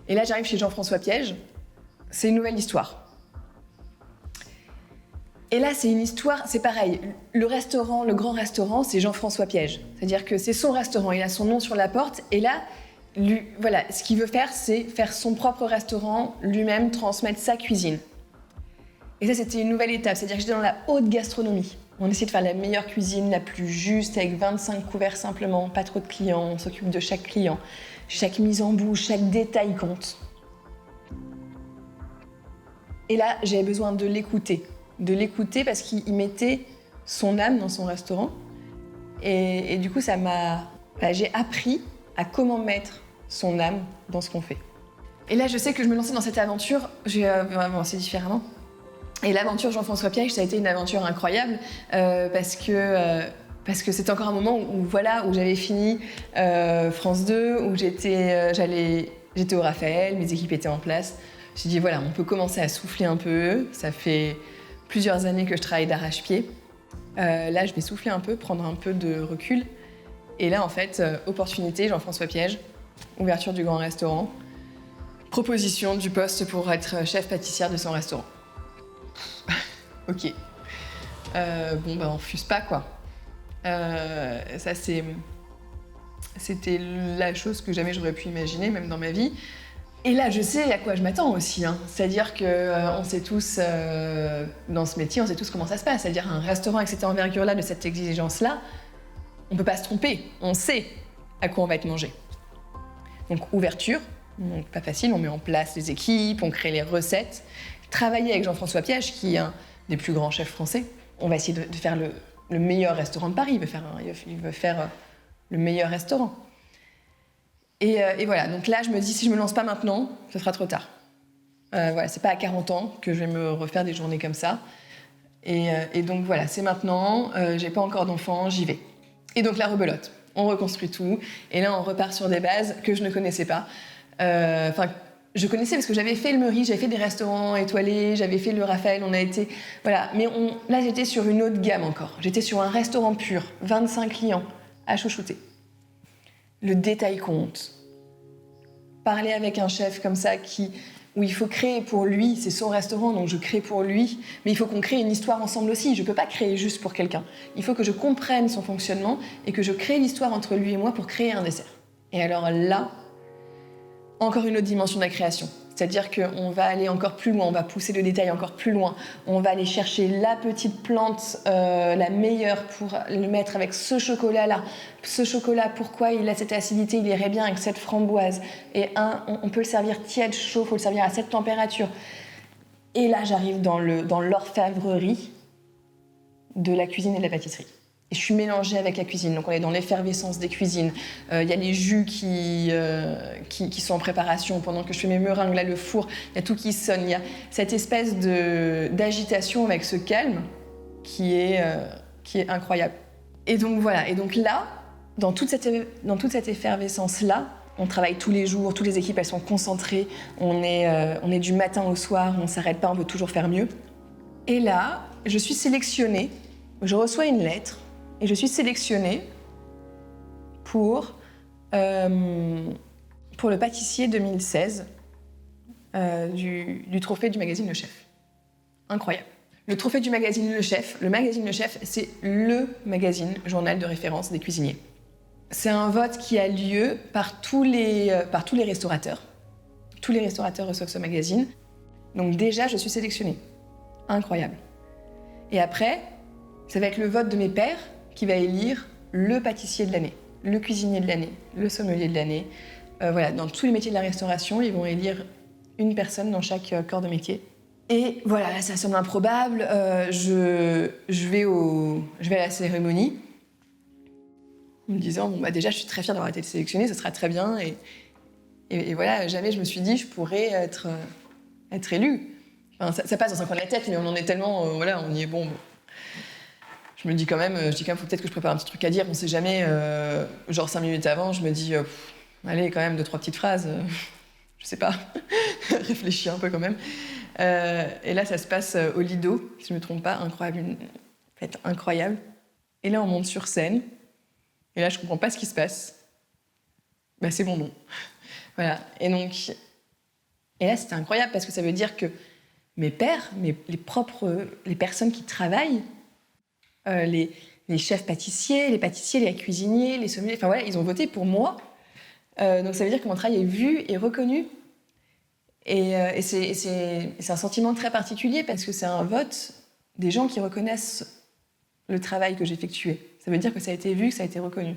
Et là, j'arrive chez Jean-François Piège. C'est une nouvelle histoire. Et là, c'est une histoire, c'est pareil. Le restaurant, le grand restaurant, c'est Jean-François Piège. C'est-à-dire que c'est son restaurant, il a son nom sur la porte. Et là, voilà, ce qu'il veut faire, c'est faire son propre restaurant, lui-même transmettre sa cuisine. Et ça, c'était une nouvelle étape. C'est-à-dire que j'étais dans la haute gastronomie. On essaie de faire la meilleure cuisine, la plus juste, avec 25 couverts simplement, pas trop de clients. On s'occupe de chaque client. Chaque mise en bouche, chaque détail compte. Et là, j'avais besoin de l'écouter. De l'écouter parce qu'il mettait son âme dans son restaurant. Et du coup, j'ai appris à comment mettre son âme dans ce qu'on fait. Et là, je sais que je me lançais dans cette aventure, j'ai avancé différemment. Et l'aventure Jean-François Piège, ça a été une aventure incroyable parce que c'était encore un moment où j'avais fini France 2, où j'étais au Raphaël, mes équipes étaient en place. J'ai dit voilà, on peut commencer à souffler un peu. Ça fait plusieurs années que je travaille d'arrache-pied. Là, je vais souffler un peu, prendre un peu de recul. Et là, en fait, opportunité, Jean-François Piège, ouverture du grand restaurant, proposition du poste pour être chef pâtissière de son restaurant. Ok. On refuse pas, quoi. Ça, c'était la chose que jamais j'aurais pu imaginer, même dans ma vie. Et là, je sais à quoi je m'attends aussi. C'est-à-dire qu'on sait tous, dans ce métier, on sait tous comment ça se passe. C'est-à-dire un restaurant avec cette envergure-là, de cette exigence-là, on peut pas se tromper. On sait à quoi on va être mangé. Donc, ouverture. Donc, pas facile, on met en place les équipes, on crée les recettes. Travailler avec Jean-François Piège, qui est un des plus grands chefs français. On va essayer de faire le meilleur restaurant de Paris. Il veut faire le meilleur restaurant. Et voilà, donc là, je me dis, si je me lance pas maintenant, ce sera trop tard. C'est pas à 40 ans que je vais me refaire des journées comme ça. Et donc voilà, c'est maintenant, j'ai pas encore d'enfants, j'y vais. Et donc la rebelote, on reconstruit tout, et là on repart sur des bases que je ne connaissais pas. Je connaissais parce que j'avais fait le Meurice, j'avais fait des restaurants étoilés, j'avais fait le Raphaël, on a été... Voilà, mais là j'étais sur une autre gamme encore. J'étais sur un restaurant pur, 25 clients, à chouchouter. Le détail compte. Parler avec un chef comme ça où il faut créer pour lui, c'est son restaurant, donc je crée pour lui, mais il faut qu'on crée une histoire ensemble aussi. Je ne peux pas créer juste pour quelqu'un. Il faut que je comprenne son fonctionnement et que je crée l'histoire entre lui et moi pour créer un dessert. Et alors là, encore une autre dimension de la création. C'est-à-dire qu'on va aller encore plus loin, on va pousser le détail encore plus loin. On va aller chercher la petite plante, la meilleure pour le mettre avec ce chocolat-là. Ce chocolat, pourquoi il a cette acidité, il irait bien avec cette framboise. Et on peut le servir tiède, chaud, il faut le servir à cette température. Et là, j'arrive dans l'orfèvrerie de la cuisine et de la pâtisserie. Et je suis mélangée avec la cuisine, donc on est dans l'effervescence des cuisines. Il y a les jus qui sont en préparation pendant que je fais mes meringues, là le four, il y a tout qui sonne. Il y a cette espèce d'agitation avec ce calme qui est incroyable. Et donc voilà, et donc là, dans toute cette effervescence-là, on travaille tous les jours, toutes les équipes elles sont concentrées, on est du matin au soir, on ne s'arrête pas, on veut toujours faire mieux. Et là, je suis sélectionnée, je reçois une lettre, et je suis sélectionnée pour le pâtissier 2016 du trophée du magazine Le Chef. Incroyable. Le trophée du magazine Le Chef, c'est le magazine journal de référence des cuisiniers. C'est un vote qui a lieu par tous les restaurateurs. Tous les restaurateurs reçoivent ce magazine. Donc déjà, je suis sélectionnée. Incroyable. Et après, ça va être le vote de mes pairs qui va élire le pâtissier de l'année, le cuisinier de l'année, le sommelier de l'année. Dans tous les métiers de la restauration, ils vont élire une personne dans chaque corps de métier. Et voilà, là, ça semble improbable. Je vais à la cérémonie en me disant, déjà, je suis très fière d'avoir été sélectionnée, ce sera très bien. Et voilà, jamais je me suis dit, je pourrais être élue. Enfin, ça passe dans un coin de la tête, mais on en est tellement... on y est bon. Je me dis quand même, faut peut-être que je prépare un petit truc à dire, on sait jamais, genre 5 minutes avant, je me dis, allez, quand même, 2-3 petites phrases, je sais pas, réfléchis un peu quand même. Et là, ça se passe au Lido, si je me trompe pas, incroyable. Et là, on monte sur scène, et là, je comprends pas ce qui se passe. C'est mon nom. Voilà, et donc, Et là, c'était incroyable parce que ça veut dire que mes pairs, les personnes qui travaillent, les chefs pâtissiers, les cuisiniers, les sommeliers, enfin voilà, ils ont voté pour moi. Donc ça veut dire que mon travail est vu et reconnu. Et c'est un sentiment très particulier parce que c'est un vote des gens qui reconnaissent le travail que j'effectuais. Ça veut dire que ça a été vu, que ça a été reconnu.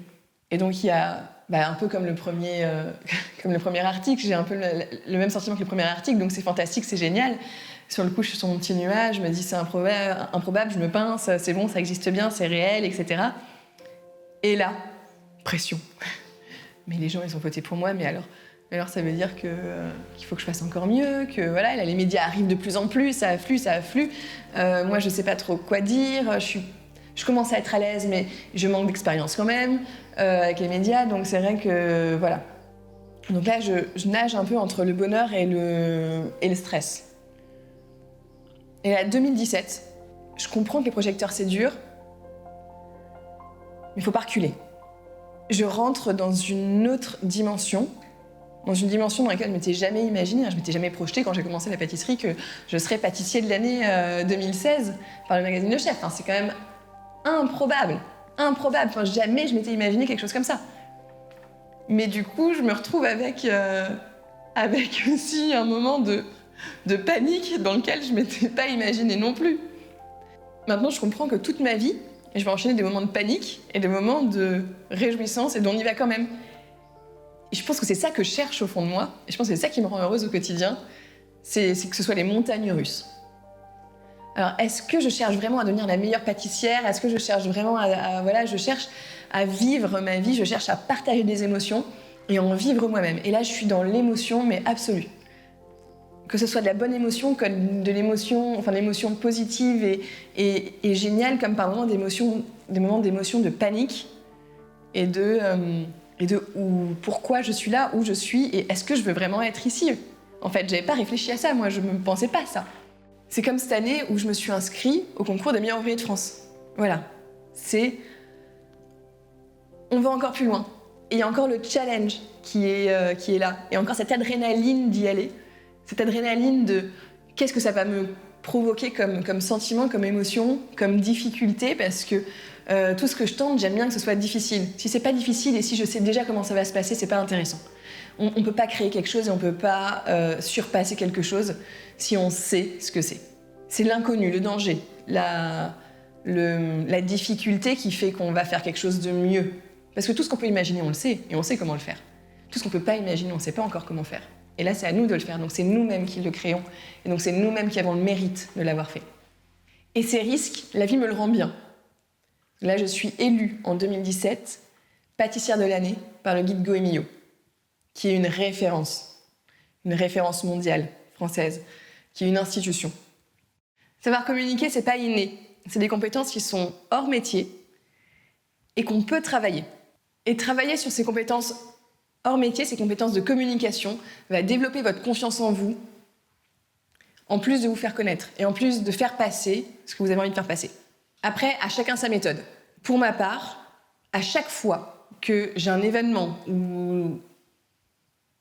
Et donc il y a, un peu comme le premier article, j'ai un peu le même sentiment que le premier article, donc c'est fantastique, c'est génial. Sur le coup, je suis sur mon petit nuage, je me dis c'est improbable, je me pince, c'est bon, ça existe bien, c'est réel, etc. Et là, pression. Mais les gens, ils ont voté pour moi, mais alors ça veut dire qu'il faut que je fasse encore mieux, que voilà, là, les médias arrivent de plus en plus, ça afflue. Moi, je sais pas trop quoi dire, je commence à être à l'aise, mais je manque d'expérience quand même avec les médias, donc c'est vrai que voilà. Donc là, je nage un peu entre le bonheur et le stress. Et là, 2017, je comprends que les projecteurs, c'est dur, mais il faut pas reculer. Je rentre dans une autre dimension, dans laquelle je ne m'étais jamais imaginée, je ne m'étais jamais projetée quand j'ai commencé la pâtisserie que je serais pâtissier de l'année 2016 par le magazine Le Chef. Enfin, c'est quand même improbable. Enfin, jamais je m'étais imaginé quelque chose comme ça. Mais du coup, je me retrouve avec aussi un moment de panique dans lequel je ne m'étais pas imaginée non plus. Maintenant, je comprends que toute ma vie, je vais enchaîner des moments de panique et des moments de réjouissance et d'on y va quand même. Et je pense que c'est ça que je cherche au fond de moi, et je pense que c'est ça qui me rend heureuse au quotidien, c'est que ce soit les montagnes russes. Alors, est-ce que je cherche vraiment à devenir la meilleure pâtissière ? Est-ce que je cherche vraiment je cherche à vivre ma vie, je cherche à partager des émotions et en vivre moi-même. Et là, je suis dans l'émotion, mais absolue. Que ce soit de la bonne émotion, comme de l'émotion positive et géniale, comme par moments des moments d'émotion de panique et de pourquoi je suis là, où je suis, et est-ce que je veux vraiment être ici ? En fait, j'avais pas réfléchi à ça, moi, je me pensais pas ça. C'est comme cette année où je me suis inscrite au concours des meilleurs ouvriers de France. Voilà. On va encore plus loin. Et il y a encore le challenge qui est là. Et encore cette adrénaline d'y aller. Cette adrénaline de qu'est-ce que ça va me provoquer comme sentiment, comme émotion, comme difficulté, parce que tout ce que je tente, j'aime bien que ce soit difficile. Si c'est pas difficile et si je sais déjà comment ça va se passer, c'est pas intéressant. On peut pas créer quelque chose et on peut pas surpasser quelque chose si on sait ce que c'est. C'est l'inconnu, le danger, la difficulté qui fait qu'on va faire quelque chose de mieux. Parce que tout ce qu'on peut imaginer, on le sait, et on sait comment le faire. Tout ce qu'on peut pas imaginer, on ne sait pas encore comment faire. Et là, c'est à nous de le faire, donc c'est nous-mêmes qui le créons. Et donc c'est nous-mêmes qui avons le mérite de l'avoir fait. Et ces risques, la vie me le rend bien. Là, je suis élue en 2017 pâtissière de l'année par le guide Goemio, qui est une référence mondiale, française, qui est une institution. Savoir communiquer, c'est pas inné. C'est des compétences qui sont hors métier et qu'on peut travailler. Et travailler sur ces compétences hors métier, ces compétences de communication, va développer votre confiance en vous, en plus de vous faire connaître et en plus de faire passer ce que vous avez envie de faire passer. Après, à chacun sa méthode. Pour ma part, à chaque fois que j'ai un événement où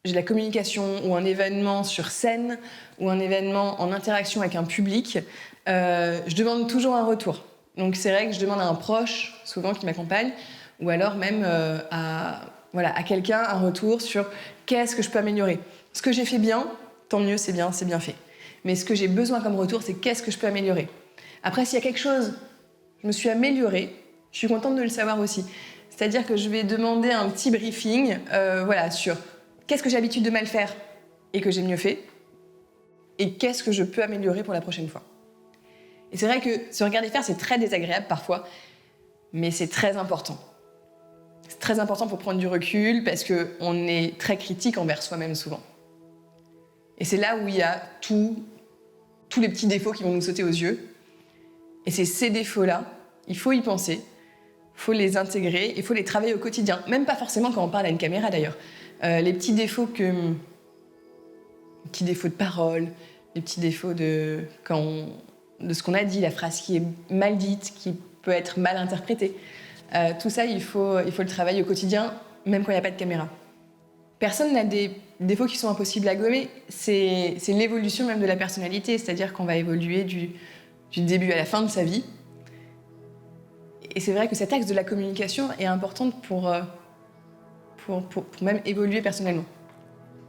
j'ai de la communication ou un événement sur scène ou un événement en interaction avec un public, je demande toujours un retour. Donc c'est vrai que je demande à un proche, souvent qui m'accompagne, ou alors même à quelqu'un un retour sur qu'est-ce que je peux améliorer. Ce que j'ai fait bien, tant mieux, c'est bien fait. Mais ce que j'ai besoin comme retour, c'est qu'est-ce que je peux améliorer. Après, s'il y a quelque chose, je me suis améliorée, je suis contente de le savoir aussi. C'est-à-dire que je vais demander un petit briefing sur qu'est-ce que j'ai l'habitude de mal faire et que j'ai mieux fait, et qu'est-ce que je peux améliorer pour la prochaine fois. Et c'est vrai que se regarder faire, c'est très désagréable parfois, mais c'est très important. C'est très important pour prendre du recul parce qu'on est très critique envers soi-même souvent. Et c'est là où il y a tous les petits défauts qui vont nous sauter aux yeux. Et c'est ces défauts-là, il faut y penser, il faut les intégrer, il faut les travailler au quotidien. Même pas forcément quand on parle à une caméra d'ailleurs. Les petits défauts de parole, les petits défauts de ce qu'on a dit, la phrase qui est mal dite, qui peut être mal interprétée. Tout ça, il faut le travailler au quotidien, même quand il n'y a pas de caméra. Personne n'a des défauts qui sont impossibles à gommer. C'est l'évolution même de la personnalité, c'est-à-dire qu'on va évoluer du début à la fin de sa vie. Et c'est vrai que cet axe de la communication est important pour même évoluer personnellement.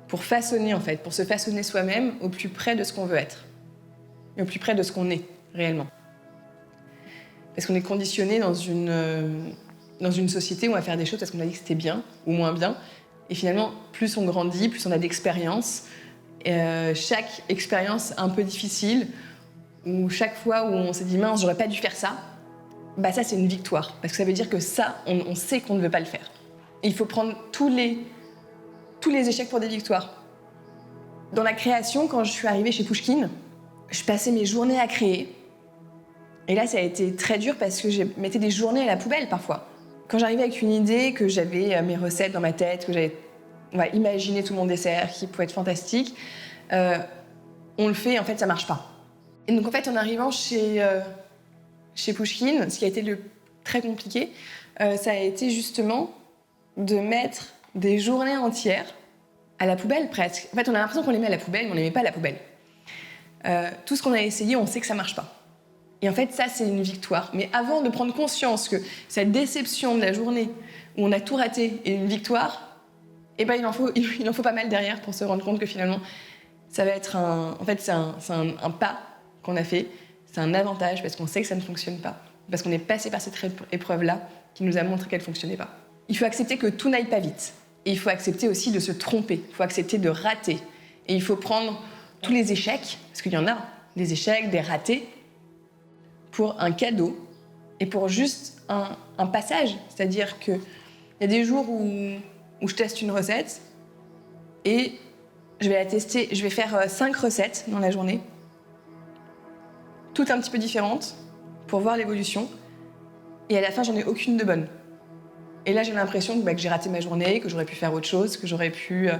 Pour façonner, en fait, pour se façonner soi-même au plus près de ce qu'on veut être. Et au plus près de ce qu'on est, réellement. Parce qu'on est conditionné dans une société où on va faire des choses parce qu'on a dit que c'était bien ou moins bien. Et finalement, plus on grandit, plus on a d'expériences. Chaque expérience un peu difficile, ou chaque fois où on s'est dit « mince, j'aurais pas dû faire ça », bah ça, c'est une victoire. Parce que ça veut dire que ça, on sait qu'on ne veut pas le faire. Et il faut prendre tous les échecs pour des victoires. Dans la création, quand je suis arrivée chez Pouchkine, je passais mes journées à créer. Et là, ça a été très dur parce que je mettais des journées à la poubelle parfois. Quand j'arrivais avec une idée, que j'avais mes recettes dans ma tête, que j'avais imaginé tout mon dessert qui pouvait être fantastique, on le fait et en fait, ça marche pas. Et donc en fait, en arrivant chez Pouchkine, ce qui a été très compliqué, ça a été justement de mettre des journées entières à la poubelle presque. En fait, on a l'impression qu'on les met à la poubelle, mais on les met pas à la poubelle. Tout ce qu'on a essayé, on sait que ça marche pas. Et en fait, ça, c'est une victoire. Mais avant de prendre conscience que cette déception de la journée où on a tout raté est une victoire, eh ben, il en faut pas mal derrière pour se rendre compte que finalement, ça va être c'est un pas qu'on a fait, c'est un avantage parce qu'on sait que ça ne fonctionne pas, parce qu'on est passé par cette épreuve-là qui nous a montré qu'elle ne fonctionnait pas. Il faut accepter que tout n'aille pas vite. Et il faut accepter aussi de se tromper, il faut accepter de rater. Et il faut prendre tous les échecs, parce qu'il y en a, des échecs, des ratés, pour un cadeau et pour juste un passage. C'est-à-dire qu'il y a des jours où je teste une recette et je vais la tester, je vais faire 5 recettes dans la journée, toutes un petit peu différentes, pour voir l'évolution. Et à la fin, j'en ai aucune de bonne. Et là, j'ai l'impression que j'ai raté ma journée, que j'aurais pu faire autre chose, que j'aurais pu...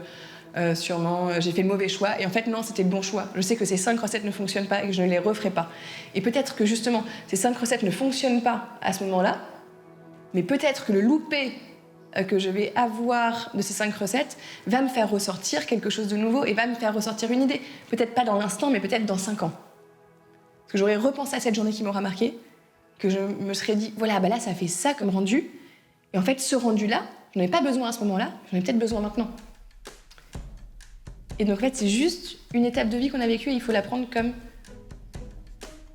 j'ai fait le mauvais choix. Et en fait, non, c'était le bon choix. Je sais que ces 5 recettes ne fonctionnent pas et que je ne les referai pas. Et peut-être que justement, ces 5 recettes ne fonctionnent pas à ce moment-là, mais peut-être que le loupé que je vais avoir de ces 5 recettes va me faire ressortir quelque chose de nouveau et va me faire ressortir une idée. Peut-être pas dans l'instant, mais peut-être dans 5 ans. Parce que j'aurais repensé à cette journée qui m'aura marqué, que je me serais dit, voilà, là, ça fait ça comme rendu. Et en fait, ce rendu-là, je n'en ai pas besoin à ce moment-là, j'en ai peut-être besoin maintenant. Et donc en fait, c'est juste une étape de vie qu'on a vécue et il faut la prendre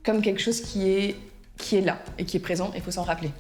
comme quelque chose qui est là et qui est présent et il faut s'en rappeler.